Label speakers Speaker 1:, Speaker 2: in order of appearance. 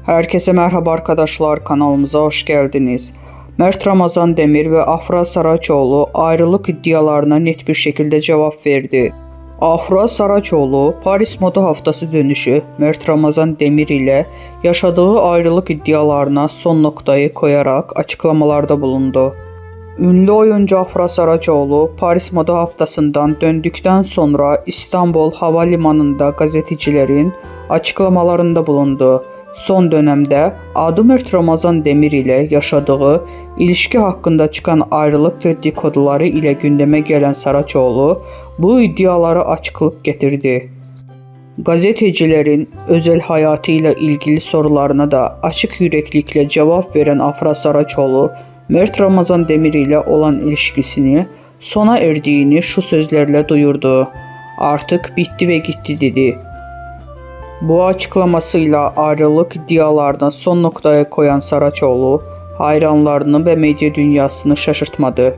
Speaker 1: Herkese merhaba arkadaşlar, kanalımıza hoş geldiniz. Mert Ramazan Demir ve Afra Saraçoğlu ayrılık iddialarına net bir şekilde cevap verdi. Afra Saraçoğlu, Paris Moda Haftası dönüşü Mert Ramazan Demir ile yaşadığı ayrılık iddialarına son noktayı koyarak açıklamalarda bulundu. Ünlü oyuncu Afra Saraçoğlu, Paris Moda Haftası'ndan döndükten sonra İstanbul Havalimanı'nda gazetecilerin açıklamalarında bulundu. Son dönemde adı Mert Ramazan Demir ile yaşadığı ilişki hakkında çıkan ayrılık dedikoduları ile gündeme gelen Saraçoğlu bu iddialara açıklık getirdi. Gazetecilerin özel hayatıyla ilgili sorularına da açık yüreklilikle cevap veren Afra Saraçoğlu, Mert Ramazan Demir ile olan ilişkisini sona erdiğini şu sözlerle duyurdu. "Artık bitti ve gitti" dedi. Bu açıklamasıyla ayrılık iddialarına son noktaya koyan Saraçoğlu, hayranlarını ve medya dünyasını şaşırtmadı.